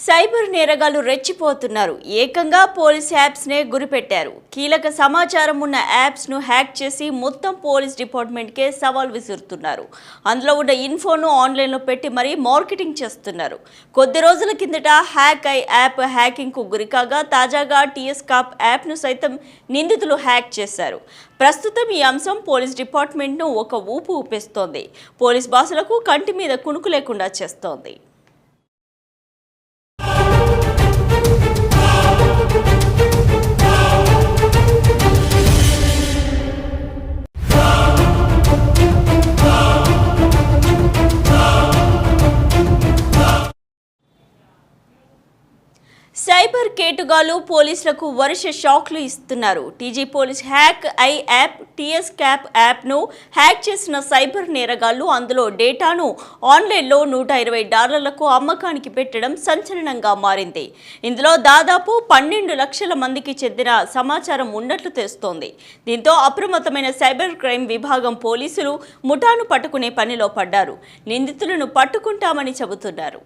Cyber నేరగాళ్లు రెచ్చిపోతున్నారు. ఏకంగా police apps నే గురిపెట్టారు. కీలక సమాచారం ఉన్న యాప్స్ ను హ్యాక్ చేసి మొత్తం పోలీస్ డిపార్ట్మెంట్ కే సవాల్ విసురుతున్నారు. అందులో ఉన్న ఇన్ఫోను ఆన్లైన్ లో పెట్టి మరీ మార్కెటింగ్ చేస్తున్నారు. కొద్ది రోజుల కిందట హ్యాక్ ఐ యాప్ హ్యాకింగ్ కు గురికాగా తాజాగా టీఎస్ కాప్ యాప్ ను సైతం నిందితులు హ్యాక్ చేశారు. ప్రస్తుతం ఈ అంశం పోలీస్ డిపార్ట్మెంట్ ను ఒక ఊపు ఊపేస్తోంది. పోలీస్ బాసులకు కంటి మీద కునుకు లేకుండా చేస్తోంది. సైబర్ కేటుగాలు పోలీసులకు వరుస షాక్లు ఇస్తున్నారు. TG police hack I app TS cap యాప్ను హ్యాక్ చేసిన సైబర్ నేరగాళ్లు అందులో డేటాను ఆన్లైన్లో $120 అమ్మకానికి పెట్టడం సంచలనంగా మారింది. ఇందులో దాదాపు 12 లక్షల మందికి చెందిన సమాచారం ఉన్నట్లు తెలుస్తోంది. దీంతో అప్రమత్తమైన సైబర్ క్రైమ్ విభాగం పోలీసులు ముఠాను పట్టుకునే పనిలో పడ్డారు. నిందితులను పట్టుకుంటామని చెబుతున్నారు.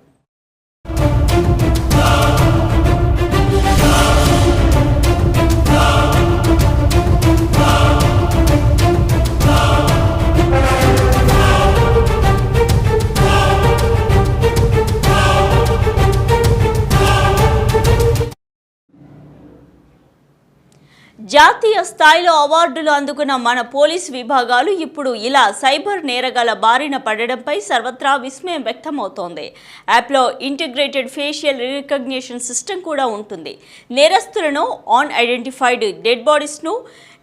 జాతీయ స్థాయిలో అవార్డులు అందుకున్న మన పోలీస్ విభాగాలు ఇప్పుడు ఇలా సైబర్ నేరగాళ్ల బారిన పడడంపై సర్వత్రా విస్మయం వ్యక్తమవుతోంది. యాప్లో ఇంటిగ్రేటెడ్ ఫేషియల్ రికగ్నిషన్ సిస్టమ్ కూడా ఉంటుంది. నేరస్తులను అన్ఐడెంటిఫైడ్ డెడ్ బాడీస్ను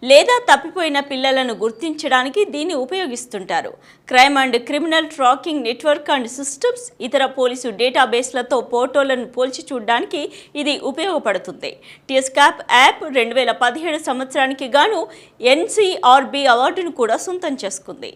లేదా తప్పిపోయిన పిల్లలను గుర్తించడానికి దీన్ని ఉపయోగిస్తుంటారు. Crime and criminal tracking network and systems, ఇతర పోలీసు డేటాబేస్లతో ఫోటోలను పోల్చి చూడడానికి ఇది ఉపయోగపడుతుంది. టీఎస్ క్యాప్ యాప్ 2017 సంవత్సరానికి గాను NCRB అవార్డును కూడా సొంతం చేసుకుంది.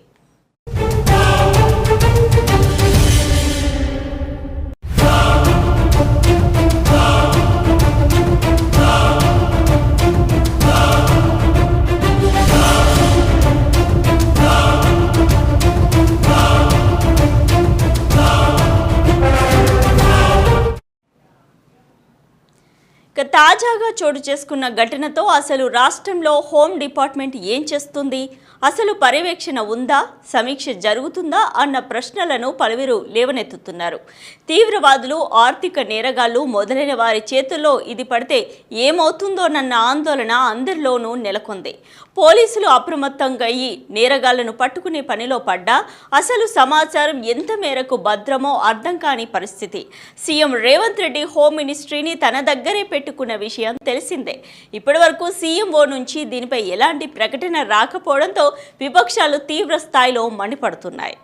తాజాగా చోటు చేసుకున్న ఘటనతో అసలు రాష్ట్రంలో హోమ్ డిపార్ట్మెంట్ ఏం చేస్తుంది, అసలు పర్యవేక్షణ ఉందా, సమీక్ష జరుగుతుందా అన్న ప్రశ్నలను పలువురు లేవనెత్తుతున్నారు. తీవ్రవాదులు, ఆర్థిక నేరగాళ్లు మొదలైన వారి చేతుల్లో ఇది పడితే ఏమవుతుందోనన్న ఆందోళన అందరిలోనూ నెలకొంది. పోలీసులు అప్రమత్తంగా ఈ నేరగాళ్లను పట్టుకునే పనిలో పడ్డా అసలు సమాచారం ఎంత మేరకు భద్రమో అర్థం కాని పరిస్థితి. సీఎం రేవంత్ రెడ్డి హోమ్ మినిస్ట్రీని తన దగ్గరే పెట్టుకున్న విషయం తెలిసిందే. ఇప్పటివరకు సీఎంఓ నుంచి దీనిపై ఎలాంటి ప్రకటన రాకపోవడంతో విపక్షాలు తీవ్ర స్థాయిలో మండిపడుతున్నాయి.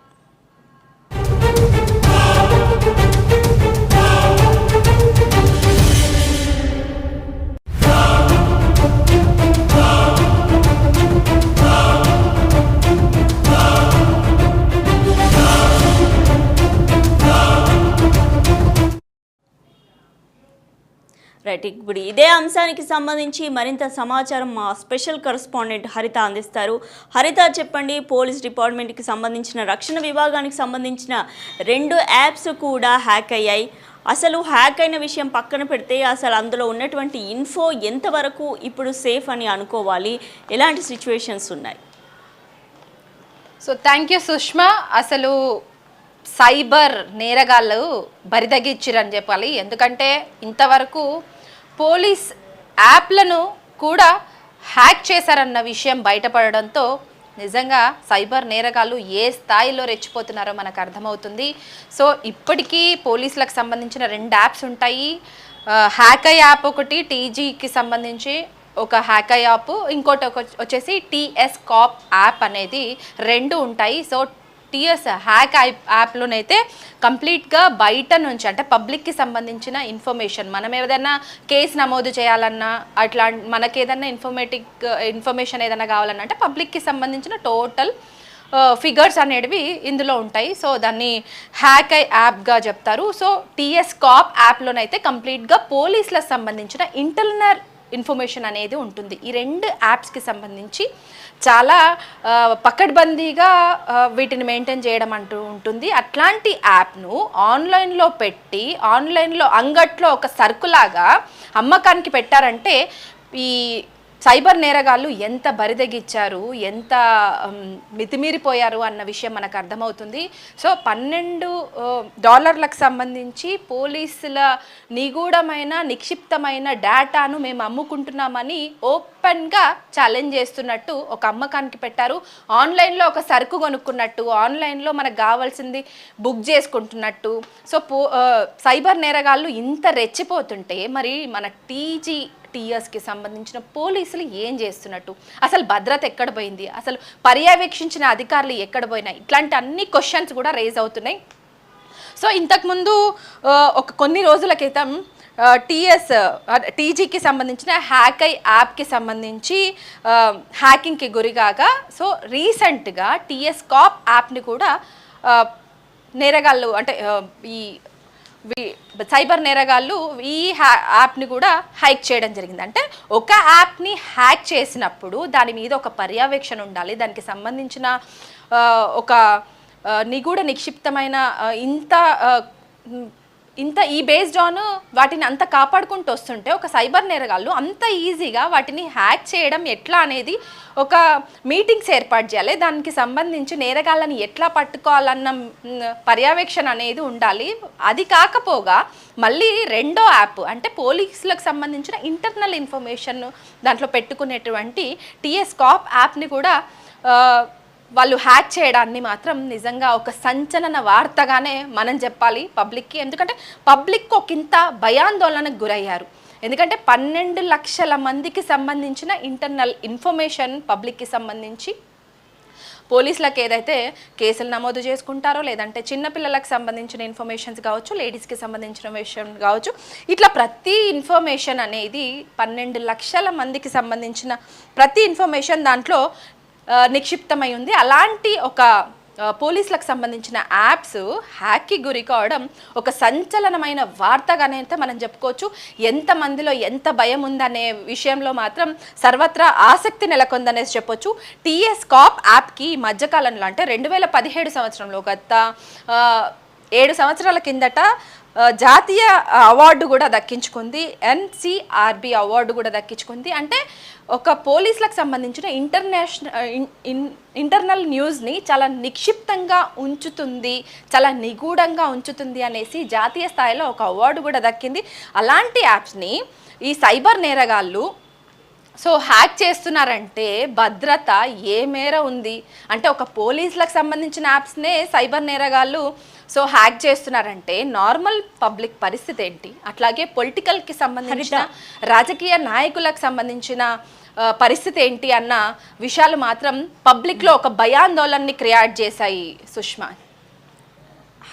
రైట్, ఇప్పుడు ఇదే అంశానికి సంబంధించి మరింత సమాచారం మా స్పెషల్ కరెస్పాండెంట్ హరిత అందిస్తారు. హరిత, చెప్పండి, పోలీస్ డిపార్ట్మెంట్కి సంబంధించిన రక్షణ విభాగానికి సంబంధించిన 2 యాప్స్ కూడా హ్యాక్ అయ్యాయి. అసలు హ్యాక్ అయిన విషయం పక్కన పెడితే అసలు అందులో ఉన్నటువంటి ఇన్ఫో ఎంతవరకు ఇప్పుడు సేఫ్ అని అనుకోవాలి, ఎలాంటి సిచ్యువేషన్స్ ఉన్నాయి? So thank you Sushma. అసలు సైబర్ నేరగాళ్ళు బరిదగిచ్చిరని చెప్పాలి. ఎందుకంటే ఇంతవరకు పోలీస్ యాప్లను కూడా హ్యాక్ చేశారన్న విషయం బయటపడడంతో నిజంగా సైబర్ నేరగాళ్ళు ఏ స్థాయిలో రెచ్చిపోతున్నారో మనకు అర్థమవుతుంది. సో ఇప్పటికీ పోలీసులకు సంబంధించిన 2 యాప్స్ ఉంటాయి. హ్యాకై యాప్ ఒకటి, టీజీకి సంబంధించి ఒక హ్యాకై యాప్, ఇంకోటి వచ్చేసి టీఎస్ కాప్ యాప్ అనేది 2 ఉంటాయి. సో టీఎస్ హ్యాక్ యాప్లోనైతే కంప్లీట్గా బయట నుంచి, అంటే పబ్లిక్కి సంబంధించిన ఇన్ఫర్మేషన్, మనం ఏదైనా కేసు నమోదు చేయాలన్నా, అట్లా మనకి ఏదైనా ఇన్ఫర్మేషన్ ఏదైనా కావాలన్నా అంటే పబ్లిక్కి సంబంధించిన టోటల్ ఫిగర్స్ అనేటివి ఇందులో ఉంటాయి. సో దాన్ని హ్యాక్ యాప్గా చెప్తారు. సో టీఎస్ కాప్ యాప్లోనైతే కంప్లీట్గా పోలీసులకు సంబంధించిన ఇన్ఫర్మేషన్ అనేది ఉంటుంది. ఈ 2 యాప్స్కి సంబంధించి చాలా పకడ్బందీగా వీటిని మెయింటైన్ చేయడం అంటూ ఉంటుంది. అట్లాంటి యాప్ను ఆన్లైన్లో పెట్టి ఆన్లైన్లో అంగట్లో ఒక సరుకులాగా అమ్మకానికి పెట్టారంటే ఈ సైబర్ నేరగాళ్ళు ఎంత బరిదెగిచ్చారు, ఎంత మితిమీరిపోయారు అన్న విషయం మనకు అర్థమవుతుంది. సో $12 సంబంధించి పోలీసుల నిగూఢమైన నిక్షిప్తమైన డేటాను మేము అమ్ముకుంటున్నామని ఓపెన్గా ఛాలెంజ్ చేస్తున్నట్టు ఒక అమ్మకానికి పెట్టారు. ఆన్లైన్లో ఒక సరుకు కొనుక్కున్నట్టు, ఆన్లైన్లో మనకు కావాల్సింది బుక్ చేసుకుంటున్నట్టు. సో సైబర్ నేరగాళ్ళు ఇంత రెచ్చిపోతుంటే మరి మన టీఎస్కి సంబంధించిన పోలీసులు ఏం చేస్తున్నట్టు, అసలు భద్రత ఎక్కడ పోయింది, అసలు పర్యవేక్షించిన అధికారులు ఎక్కడ పోయినాయి, ఇట్లాంటి అన్ని క్వశ్చన్స్ కూడా రేజ్ అవుతున్నాయి. సో ఇంతకుముందు కొన్ని రోజుల క్రితం టీజీకి సంబంధించిన హ్యాకై యాప్కి సంబంధించి హ్యాకింగ్కి గురిగాగా సో రీసెంట్గా టీఎస్ కాప్ యాప్ని కూడా నేరగాళ్ళు అంటే ఈ సైబర్ నేరగాళ్ళు ఈ యాప్ని కూడా హ్యాక్ చేయడం జరిగింది. అంటే ఒక యాప్ని హ్యాక్ చేసినప్పుడు దాని మీద ఒక పర్యవేక్షణ ఉండాలి, దానికి సంబంధించిన ఒక నిగూఢ నిక్షిప్తమైన ఇంత ఈ బేస్డ్ ఆన్ వాటిని అంత కాపాడుకుంటూ వస్తుంటే ఒక సైబర్ నేరగాళ్ళు అంత ఈజీగా వాటిని హ్యాక్ చేయడం ఎట్లా అనేది ఒక మీటింగ్స్ ఏర్పాటు చేయాలి. దానికి సంబంధించి నేరగాళ్ళని ఎట్లా పట్టుకోవాలన్న పర్యవేక్షణ అనేది ఉండాలి. అది కాకపోగా మళ్ళీ రెండో యాప్ అంటే పోలీసులకు సంబంధించిన ఇంటర్నల్ ఇన్ఫర్మేషన్ దాంట్లో పెట్టుకునేటువంటి టీఎస్ కాప్ యాప్ని కూడా వాళ్ళు హ్యాక్ చేయడాన్ని మాత్రం నిజంగా ఒక సంచలన వార్తగానే మనం చెప్పాలి పబ్లిక్కి. ఎందుకంటే పబ్లిక్ ఒకంత భయాందోళనకు గురయ్యారు. ఎందుకంటే 12 లక్షల మందికి సంబంధించిన ఇంటర్నల్ ఇన్ఫర్మేషన్ పబ్లిక్కి సంబంధించి పోలీసులకు ఏదైతే కేసులు నమోదు చేసుకుంటారో, లేదంటే చిన్నపిల్లలకు సంబంధించిన ఇన్ఫర్మేషన్స్ కావచ్చు, లేడీస్కి సంబంధించిన విషయం కావచ్చు, ఇట్లా ప్రతి ఇన్ఫర్మేషన్ అనేది 12 లక్షల మందికి సంబంధించిన ప్రతి ఇన్ఫర్మేషన్ దాంట్లో నిక్షిప్తమై ఉంది. అలాంటి ఒక పోలీసులకు సంబంధించిన యాప్స్ హ్యాక్కి గురి కావడం ఒక సంచలనమైన వార్తగానే మనం చెప్పుకోవచ్చు. ఎంతమందిలో ఎంత భయం ఉందనే విషయంలో మాత్రం సర్వత్రా ఆసక్తి నెలకొందనేసి చెప్పొచ్చు. టీఎస్ కాప్ యాప్కి మధ్యకాలంలో అంటే 2017 సంవత్సరంలో గత 7 సంవత్సరాల కిందట జాతీయ అవార్డు కూడా దక్కించుకుంది, ఎన్సిఆర్బి అవార్డు కూడా దక్కించుకుంది. అంటే ఒక పోలీసులకు సంబంధించిన ఇంటర్నల్ న్యూస్ని చాలా నిక్షిప్తంగా ఉంచుతుంది, చాలా నిగూఢంగా ఉంచుతుంది అనేసి జాతీయ స్థాయిలో ఒక అవార్డు కూడా దక్కింది. అలాంటి యాప్స్ని ఈ సైబర్ నేరగాళ్ళు సో హ్యాక్ చేస్తున్నారంటే భద్రత ఏ మేర ఉంది అంటే ఒక పోలీసులకు సంబంధించిన యాప్స్నే సైబర్ నేరగాళ్ళు సో హ్యాక్ చేస్తున్నారంటే నార్మల్ పబ్లిక్ పరిస్థితి ఏంటి, అట్లాగే పొలిటికల్కి సంబంధించిన రాజకీయ నాయకులకు సంబంధించిన పరిస్థితి ఏంటి అన్న విషయాలు మాత్రం పబ్లిక్లో ఒక భయాందోళనని క్రియేట్ చేశాయి సుష్మా.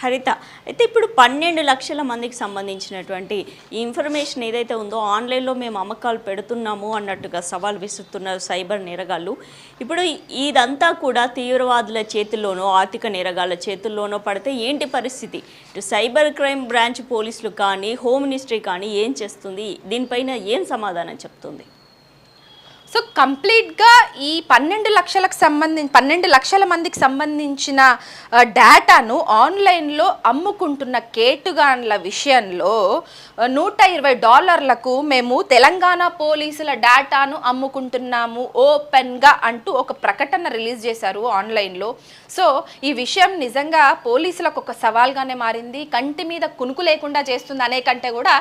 హరిత, అయితే ఇప్పుడు 12 లక్షల మందికి సంబంధించినటువంటి ఇన్ఫర్మేషన్ ఏదైతే ఉందో ఆన్లైన్లో మేము అమ్మకాలు పెడుతున్నాము అన్నట్టుగా సవాల్ విసురుతున్నారు సైబర్ నేరగాళ్ళు. ఇప్పుడు ఇదంతా కూడా తీవ్రవాదుల చేతుల్లోనో ఆర్థిక నేరగాళ్ళ చేతుల్లోనో పడితే ఏంటి పరిస్థితి? ఇటు సైబర్ క్రైమ్ బ్రాంచ్ పోలీసులు కానీ హోమ్ మినిస్ట్రీ కానీ ఏం చేస్తుంది, దీనిపైన ఏం సమాధానం చెప్తుంది? సో కంప్లీట్గా ఈ 12 లక్షల మందికి సంబంధించిన డేటాను ఆన్లైన్లో అమ్ముకుంటున్న కేటుగాన్ల విషయంలో $120 మేము తెలంగాణ పోలీసుల డేటాను అమ్ముకుంటున్నాము ఓపెన్గా అంటూ ఒక ప్రకటన రిలీజ్ చేశారు ఆన్లైన్లో. సో ఈ విషయం నిజంగా పోలీసులకు ఒక సవాల్గానే మారింది. కంటి మీద కునుకు లేకుండా చేస్తుంది అనే కంటే కూడా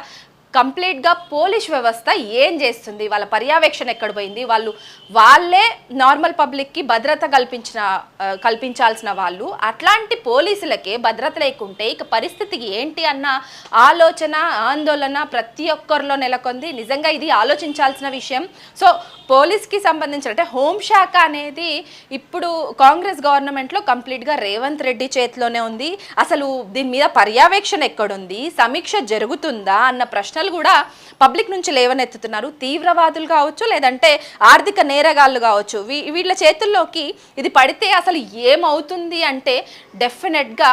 కంప్లీట్గా పోలీస్ వ్యవస్థ ఏం చేస్తుంది, వాళ్ళ పర్యవేక్షణ ఎక్కడ పోయింది, వాళ్ళే నార్మల్ పబ్లిక్కి భద్రత కల్పించాల్సిన వాళ్ళు అట్లాంటి పోలీసులకే భద్రత లేకుంటే ఇక పరిస్థితి ఏంటి అన్న ఆలోచన ఆందోళన ప్రతి ఒక్కరిలో నెలకొంది. నిజంగా ఇది ఆలోచించాల్సిన విషయం. సో పోలీస్కి సంబంధించిన అంటే హోంశాఖ అనేది ఇప్పుడు కాంగ్రెస్ గవర్నమెంట్లో కంప్లీట్గా రేవంత్ రెడ్డి చేతిలోనే ఉంది. అసలు దీని మీద పర్యవేక్షణ ఎక్కడుంది, సమీక్ష జరుగుతుందా అన్న ప్రశ్న ప్రశ్నలు కూడా పబ్లిక్ నుంచి లేవనెత్తుతున్నారు. తీవ్రవాదులు కావచ్చు, లేదంటే ఆర్థిక నేరగాళ్ళు కావచ్చు, వీళ్ళ చేతుల్లోకి ఇది పడితే అసలు ఏమవుతుంది అంటే డెఫినెట్గా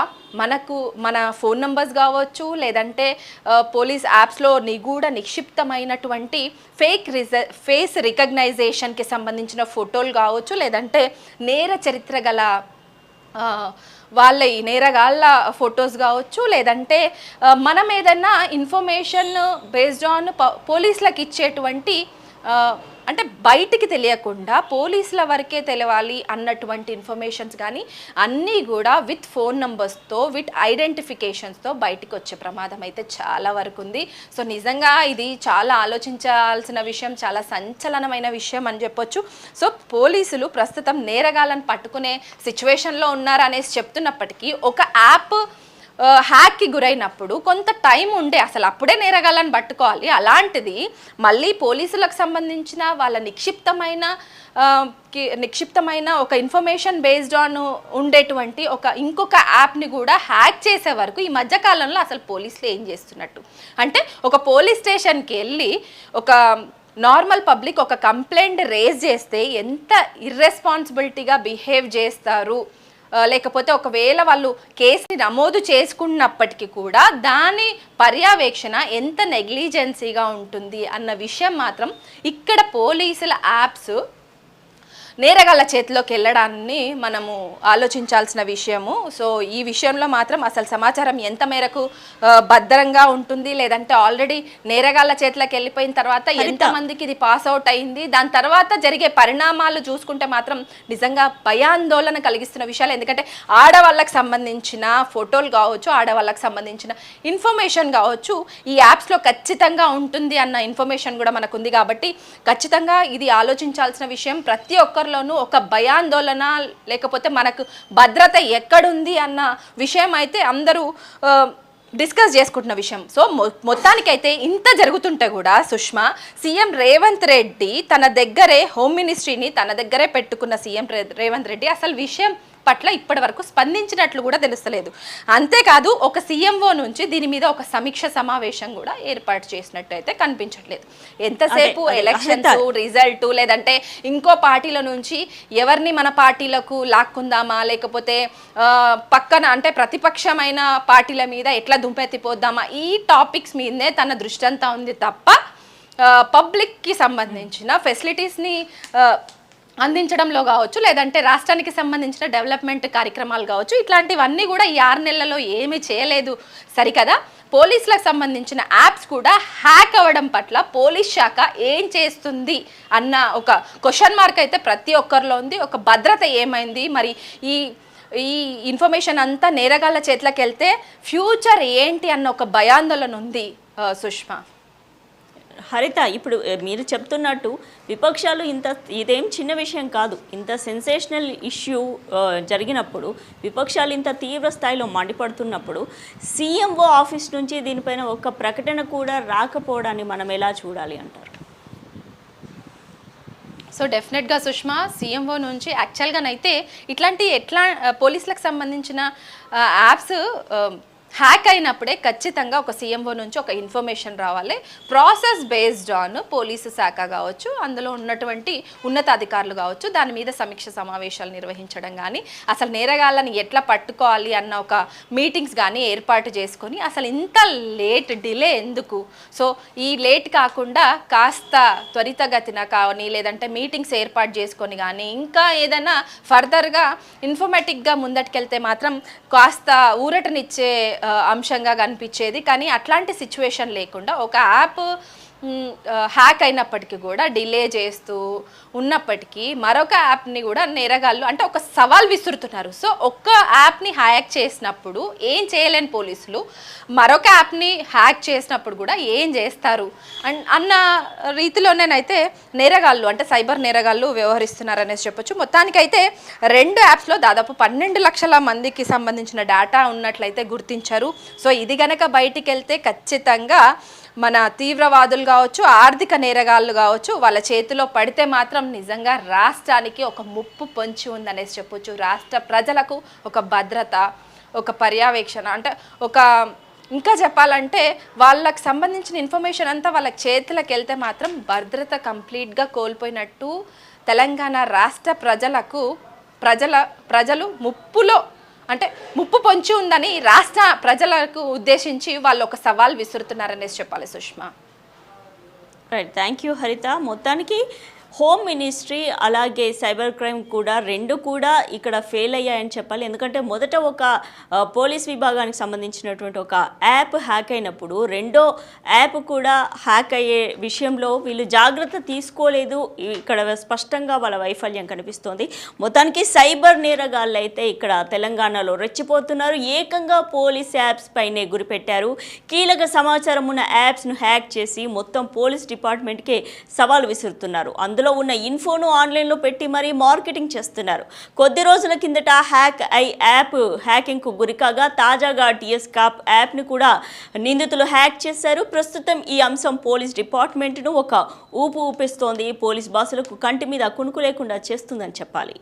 మన ఫోన్ నంబర్స్ కావచ్చు, లేదంటే పోలీస్ యాప్స్లో నిగూఢ నిక్షిప్తమైనటువంటి ఫేస్ రికగ్నైజేషన్కి సంబంధించిన ఫోటోలు కావచ్చు, లేదంటే నేర చరిత్ర గల వాళ్ళ ఈ నేరగాళ్ళ ఫొటోస్ కావచ్చు, లేదంటే మనం ఏదన్నా ఇన్ఫర్మేషన్ బేస్డ్ ఆన్ పోలీసులకు ఇచ్చేటువంటి అంటే బయటికి తెలియకుండా పోలీసుల వరకే తెలియాలి అన్నటువంటి ఇన్ఫర్మేషన్స్ కానీ అన్నీ కూడా విత్ ఫోన్ నంబర్స్తో విత్ ఐడెంటిఫికేషన్స్తో బయటికి వచ్చే ప్రమాదం అయితే చాలా వరకు ఉంది. సో నిజంగా ఇది చాలా ఆలోచించాల్సిన విషయం, చాలా సంచలనమైన విషయం అని చెప్పొచ్చు. సో పోలీసులు ప్రస్తుతం నేరగాళ్ళను పట్టుకునే సిచ్యువేషన్లో ఉన్నారనేసి చెప్తున్నప్పటికీ ఒక యాప్ హ్యాక్కి గురైనప్పుడు కొంత టైం ఉండే అసలు అప్పుడే నేరగాళ్ళని పట్టుకోవాలి. అలాంటిది మళ్ళీ పోలీసులకు సంబంధించిన వాళ్ళ నిక్షిప్తమైన ఒక ఇన్ఫర్మేషన్ బేస్డ్ ఆన్ ఉండేటువంటి ఇంకొక యాప్ని కూడా హ్యాక్ చేసే వరకు ఈ మధ్యకాలంలో అసలు పోలీసులు ఏం చేస్తున్నట్టు అంటే ఒక పోలీస్ స్టేషన్కి వెళ్ళి ఒక నార్మల్ పబ్లిక్ ఒక కంప్లైంట్ రేజ్ చేస్తే ఎంత ఇర్రెస్పాన్సిబిలిటీగా బిహేవ్ చేస్తారు, లేకపోతే ఒకవేళ వాళ్ళు కేసుని నమోదు చేసుకున్నప్పటికీ కూడా దాని పర్యవేక్షణ ఎంత నెగ్లిజెన్సీగా ఉంటుంది అన్న విషయం మాత్రం ఇక్కడ పోలీసుల యాప్స్ నేరగాళ్ళ చేతిలోకి వెళ్ళడాన్ని మనము ఆలోచించాల్సిన విషయము. సో ఈ విషయంలో మాత్రం అసలు సమాచారం ఎంత మేరకు భద్రంగా ఉంటుంది, లేదంటే ఆల్రెడీ నేరగాళ్ళ చేతిలోకి వెళ్ళిపోయిన తర్వాత ఎంతమందికి ఇది పాస్ అవుట్ అయింది, దాని తర్వాత జరిగే పరిణామాలు చూసుకుంటే మాత్రం నిజంగా భయాందోళన కలిగిస్తున్న విషయాలు. ఎందుకంటే ఆడవాళ్ళకి సంబంధించిన ఫోటోలు కావచ్చు, ఆడవాళ్ళకి సంబంధించిన ఇన్ఫర్మేషన్ కావచ్చు ఈ యాప్స్లో ఖచ్చితంగా ఉంటుంది అన్న ఇన్ఫర్మేషన్ కూడా మనకు ఉంది. కాబట్టి ఖచ్చితంగా ఇది ఆలోచించాల్సిన విషయం. ప్రతి ఒక్కరు ఒక భయాందోళన, లేకపోతే మనకు భద్రత ఎక్కడుంది అన్న విషయం అయితే అందరూ డిస్కస్ చేసుకుంటున్న విషయం. సో మొత్తానికైతే ఇంత జరుగుతుంటే కూడా సుష్మా సీఎం రేవంత్ రెడ్డి తన దగ్గరే హోమ్ మినిస్ట్రీని తన దగ్గరే పెట్టుకున్న సీఎం రేవంత్ రెడ్డి అసలు విషయం పట్ల ఇప్పటి వరకు స్పందించినట్లు కూడా తెలుస్తలేదు. అంతేకాదు ఒక సీఎంఓ నుంచి దీని మీద ఒక సమీక్ష సమావేశం కూడా ఏర్పాటు చేసినట్టు అయితే కనిపించట్లేదు. ఎంతసేపు ఎలక్షన్స్ రిజల్ట్, లేదంటే ఇంకో పార్టీల నుంచి ఎవరిని మన పార్టీలకు లాక్కుందామా, లేకపోతే పక్కన అంటే ప్రతిపక్షమైన పార్టీల మీద ఎట్లా దుంపెత్తిపోద్దామా, ఈ టాపిక్స్ మీదనే తన దృష్టి అంతా ఉంది తప్ప పబ్లిక్కి సంబంధించిన ఫెసిలిటీస్ని అందించడంలో కావచ్చు, లేదంటే రాష్ట్రానికి సంబంధించిన డెవలప్మెంట్ కార్యక్రమాలు కావచ్చు, ఇట్లాంటివన్నీ కూడా ఈ 6 నెలల్లో ఏమీ చేయలేదు. సరికదా పోలీసులకు సంబంధించిన యాప్స్ కూడా హ్యాక్ అవ్వడం పట్ల పోలీస్ శాఖ ఏం చేస్తుంది అన్న ఒక క్వశ్చన్ మార్క్ అయితే ప్రతి ఒక్కరిలో ఉంది. ఒక భద్రత ఏమైంది మరి, ఈ ఇన్ఫర్మేషన్ అంతా నేరగాళ్ళ చేతిలోకి వెళ్తే ఫ్యూచర్ ఏంటి అన్న ఒక భయాందోళన ఉంది సుష్మా. హరిత, ఇప్పుడు మీరు చెప్తున్నట్టు విపక్షాలు ఇదేం చిన్న విషయం కాదు. ఇంత సెన్సేషనల్ ఇష్యూ జరిగినప్పుడు విపక్షాలు ఇంత తీవ్ర స్థాయిలో మండిపడుతున్నప్పుడు సీఎంఓ ఆఫీస్ నుంచి దీనిపైన ఒక ప్రకటన కూడా రాకపోవడాన్ని మనం ఎలా చూడాలి అంటారు? సో డెఫినెట్గా సుష్మా సీఎంఓ నుంచి యాక్చువల్గానైతే పోలీసులకు సంబంధించిన యాప్స్ హ్యాక్ అయినప్పుడే ఖచ్చితంగా ఒక సీఎంఓ నుంచి ఒక ఇన్ఫర్మేషన్ రావాలి. ప్రాసెస్ బేస్డ్ ఆన్ పోలీసు శాఖ కావచ్చు, అందులో ఉన్నటువంటి ఉన్నతాధికారులు కావచ్చు, దాని మీద సమీక్ష సమావేశాలు నిర్వహించడం కానీ, అసలు నేరగాళ్ళని ఎట్లా పట్టుకోవాలి అన్న ఒక మీటింగ్స్ కానీ ఏర్పాటు చేసుకొని అసలు ఇంత డిలే ఎందుకు, సో ఈ లేట్ కాకుండా కాస్త త్వరితగతిన కానీ, లేదంటే మీటింగ్స్ ఏర్పాటు చేసుకొని కానీ, ఇంకా ఏదైనా ఫర్దర్గా ఇన్ఫర్మేటివ్గా ముందటికెళ్తే మాత్రం కాస్త ఊరటనిచ్చే అంశంగా కనిపించేది. కానీ అట్లాంటి సిచ్యువేషన్ లేకుండా ఒక యాప్ హ్యాక్ అయినప్పటికీ కూడా డిలే చేస్తూ ఉన్నప్పటికీ మరొక యాప్ని కూడా నేరగాళ్ళు అంటే ఒక సవాల్ విసురుతున్నారు. సో ఒక్క యాప్ని హ్యాక్ చేసినప్పుడు ఏం చేయలేని పోలీసులు మరొక యాప్ని హ్యాక్ చేసినప్పుడు కూడా ఏం చేస్తారు అన్న రీతిలోనేనైతే నేరగాళ్ళు అంటే సైబర్ నేరగాళ్ళు వ్యవహరిస్తున్నారనేసి చెప్పొచ్చు. మొత్తానికైతే 2 యాప్స్లో దాదాపు 12 లక్షల మందికి సంబంధించిన డేటా ఉన్నట్లయితే గుర్తించారు. సో ఇది గనక బయటికి వెళ్తే ఖచ్చితంగా మన తీవ్రవాదులు కావచ్చు, ఆర్థిక నేరగాళ్ళు కావచ్చు, వాళ్ళ చేతిలో పడితే మాత్రం నిజంగా రాష్ట్రానికి ఒక ముప్పు పొంచి ఉందనేసి చెప్పొచ్చు. రాష్ట్ర ప్రజలకు ఒక భద్రత, ఒక పర్యవేక్షణ అంటే ఒక ఇంకా చెప్పాలంటే వాళ్ళకి సంబంధించిన ఇన్ఫర్మేషన్ అంతా వాళ్ళ చేతులకు వెళ్తే మాత్రం భద్రత కంప్లీట్గా కోల్పోయినట్టు తెలంగాణ రాష్ట్ర ప్రజలు ముప్పు పొంచి ఉందని రాష్ట్ర ప్రజలకు ఉద్దేశించి వాళ్ళు ఒక సవాల్ విసురుతున్నారనేసి చెప్పాలి సుష్మా. రైట్, థ్యాంక్ యూ హరిత. మొత్తానికి హోమ్ మినిస్ట్రీ అలాగే సైబర్ క్రైమ్ కూడా రెండు కూడా ఇక్కడ ఫెయిల్ అయ్యాయని చెప్పాలి. ఎందుకంటే మొదట ఒక పోలీస్ విభాగానికి సంబంధించినటువంటి ఒక యాప్ హ్యాక్ అయినప్పుడు రెండో యాప్ కూడా హ్యాక్ అయ్యే విషయంలో వీళ్ళు జాగ్రత్త తీసుకోలేదు. ఇక్కడ స్పష్టంగా వాళ్ళ వైఫల్యం కనిపిస్తోంది. మొత్తానికి సైబర్ నేరగాళ్ళు అయితే ఇక్కడ తెలంగాణలో రెచ్చిపోతున్నారు. ఏకంగా పోలీస్ యాప్స్ పైనే గురిపెట్టారు. కీలక సమాచారం ఉన్న యాప్స్ను హ్యాక్ చేసి మొత్తం పోలీస్ డిపార్ట్మెంట్కే సవాల్ విసురుతున్నారు. అందులో ఉన్న ఇన్ఫోను ఆన్లైన్లో పెట్టి మరీ మార్కెటింగ్ చేస్తున్నారు. కొద్ది రోజుల కిందట యాప్ హ్యాకింగ్కు గురికాగా తాజాగా టీఎస్ కాప్ యాప్ని కూడా నిందితులు హ్యాక్ చేశారు. ప్రస్తుతం ఈ అంశం పోలీస్ డిపార్ట్మెంట్ను ఒక ఊపు ఊపిస్తోంది. పోలీస్ బాసులకు కంటి మీద కునుకు లేకుండా చేస్తుందని చెప్పాలి.